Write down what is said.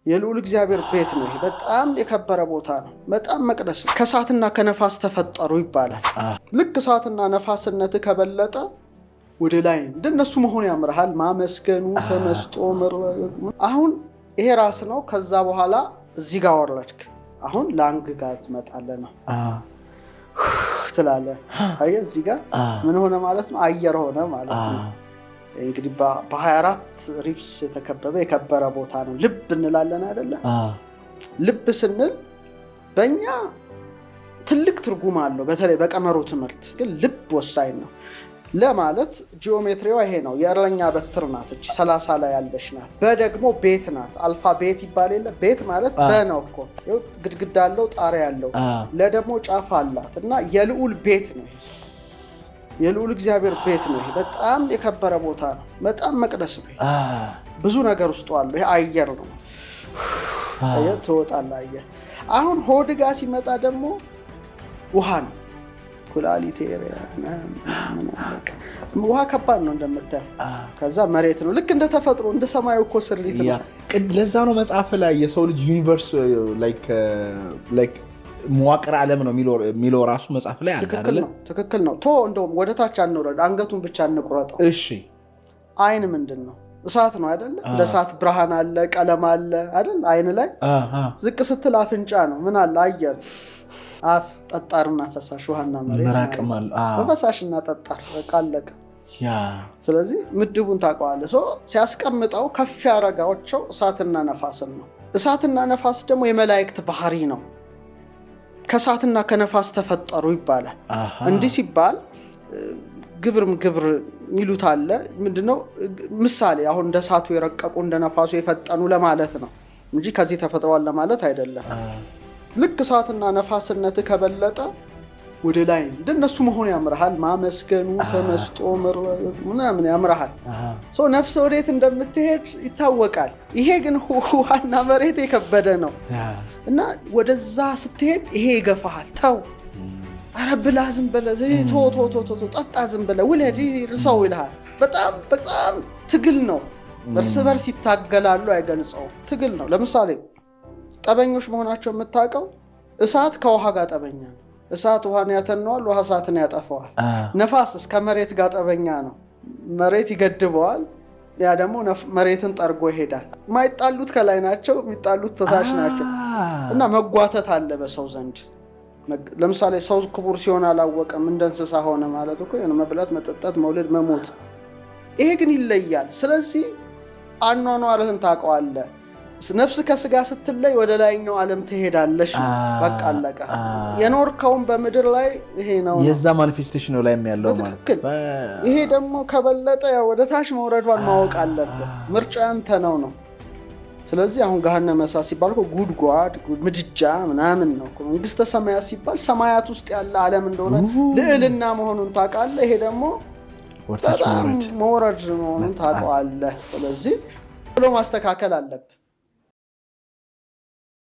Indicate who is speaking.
Speaker 1: የልዑል እግዚአብሔር ቤት ነው። ይሄ በጣም የከበረ ቦታ ነው። በጣም መቅደስ ነው። ከእሳትና ከነፋስ ተፈጠሩ ይባላል። ልክ እሳትና ነፋስነት ከበለጠ ወደ ላይ እንደነሱ መሆን ያምርሃል። ማመስገኑ ተመስጦ አሁን ይሄ ራስ ነው። ከዛ በኋላ እዚህ ጋር ወረድክ። አሁን ላንግ ጋር ትመጣለህ ነው ትላለህ። አየህ እዚህ ጋር ምን ሆነ ማለት ነው? አየር ሆነ ማለት ነው። እንግዲህ በ24 ሪብስ የተከበበ የከበረ ቦታ ነው። ልብ እንላለን አይደለ? ልብ ስንል በእኛ ትልቅ ትርጉም አለው። በተለይ በቀመሩ ትምህርት ግን ልብ ወሳኝ ነው ለማለት ጂኦሜትሪዋ ይሄ ነው። የእረኛ በትር ናት እቺ 30 ላይ ያለች ናት። በደግሞ ቤት ናት። አልፋ ቤት ይባል የለ? ቤት ማለት በነው እኮ ግድግዳ ያለው ጣሪያ ያለው ለደግሞ ጫፍ አላት እና የልዑል ቤት ነው። የልዑል እግዚአብሔር ቤት ነው። ይሄ በጣም የከበረ ቦታ ነው። በጣም መቅደስ ነው። ብዙ ነገር ውስጥ አለው። ይሄ አየር ነው። አየህ ትወጣለህ። አየህ አሁን ሆድ ጋር ሲመጣ ደግሞ ውሃ ነው። ኩላሊት ኤሪያ ውሃ ከባድ ነው እንደምታየው። ከዛ መሬት ነው። ልክ እንደ ተፈጥሮ እንደ ሰማዩ እኮ ስሪት ነው።
Speaker 2: ለዛ ነው መጽሐፍ ላይ የሰው ልጅ ዩኒቨርስ ላይክ መዋቅር ዓለም ነው የሚለው ራሱ መጽሐፍ ላይ አለ አይደል?
Speaker 1: ትክክል ነው። እንደውም ወደ ታች አንወረድ፣ አንገቱን ብቻ እንቁረጠው።
Speaker 2: እሺ
Speaker 1: አይን ምንድን ነው? እሳት ነው አይደል? እንደ እሳት ብርሃን አለ፣ ቀለም አለ አይደል? አይን ላይ ዝቅ ስትል አፍንጫ ነው። ምን አለ? አየር። አፍ ጠጣርና ፈሳሽ፣ ውሃና መሬት። በፈሳሽና ጠጣር በቃ አለቀ። ስለዚህ ምድቡን ታውቀዋለህ። ሲያስቀምጠው ከፍ ያረጋቸው እሳትና ነፋስን ነው። እሳትና ነፋስ ደግሞ የመላእክት ባህሪ ነው። ከእሳትና ከነፋስ ተፈጠሩ ይባላል። እንዲህ ሲባል ግብር ሚሉት አለ። ምንድነው ምሳሌ? አሁን እንደ እሳቱ የረቀቁ እንደ ነፋሱ የፈጠኑ ለማለት ነው እንጂ ከዚህ ተፈጥሯል ለማለት አይደለም። ልክ እሳትና ነፋስነት ከበለጠ ወደ ላይ እንደነሱ መሆን ያምርሃል። ማመስገኑ ተመስጦ ምናምን ያምርሃል። ነፍስ ወዴት እንደምትሄድ ይታወቃል። ይሄ ግን ውሃና መሬት የከበደ ነው እና ወደዛ ስትሄድ ይሄ ይገፋሃል። ተው ኧረ ብላ ዝም ብለህ ጠጣ ዝም ብለህ ውለድ ሰው ይልሃል። በጣም ትግል ነው። እርስ በርስ ይታገላሉ። አይገልጸውም። ትግል ነው። ለምሳሌ ጠበኞች መሆናቸው የምታውቀው እሳት ከውሃ ጋር ጠበኛ ነው። እሳት ውሃን ያተነዋል፣ ውሃ እሳትን ያጠፈዋል። ነፋስ ከመሬት ጋር ጠበኛ ነው። መሬት ይገድበዋል፣ ያ ደግሞ መሬትን ጠርጎ ይሄዳል። ማይጣሉት ከላይ ናቸው፣ የሚጣሉት ተታች ናቸው እና መጓተት አለ በሰው ዘንድ። ለምሳሌ ሰው ክቡር ሲሆን አላወቀም፣ እንደ እንስሳ ሆነ ማለት እኮ መብላት፣ መጠጣት፣ መውለድ፣ መሞት። ይሄ ግን ይለያል። ስለዚህ አኗኗርህን ታውቀዋለህ። ነፍስ ከስጋ ስትለይ ወደ ላይኛው ዓለም ትሄዳለሽ። በቃ አለቀ። የኖርከውን በምድር ላይ ይሄ ነው
Speaker 2: የዛ ማኒፌስቴሽን ነው ላይ ያለው ማለት።
Speaker 1: ይሄ ደግሞ ከበለጠ ወደ ታች መውረዷን ማወቅ አለብህ። ምርጫ ያንተ ነው። ስለዚህ አሁን ገሃነመ እሳት ሲባል ጉድጓድ ምድጃ ምናምን ነው። መንግስተ ሰማያት ሲባል ሰማያት ውስጥ ያለ ዓለም እንደሆነ ልዕልና መሆኑን ታውቃለህ። ይሄ ደግሞ በጣም መውረድ መሆኑን ታውቀዋለህ። ስለዚህ ብሎ ማስተካከል አለብህ።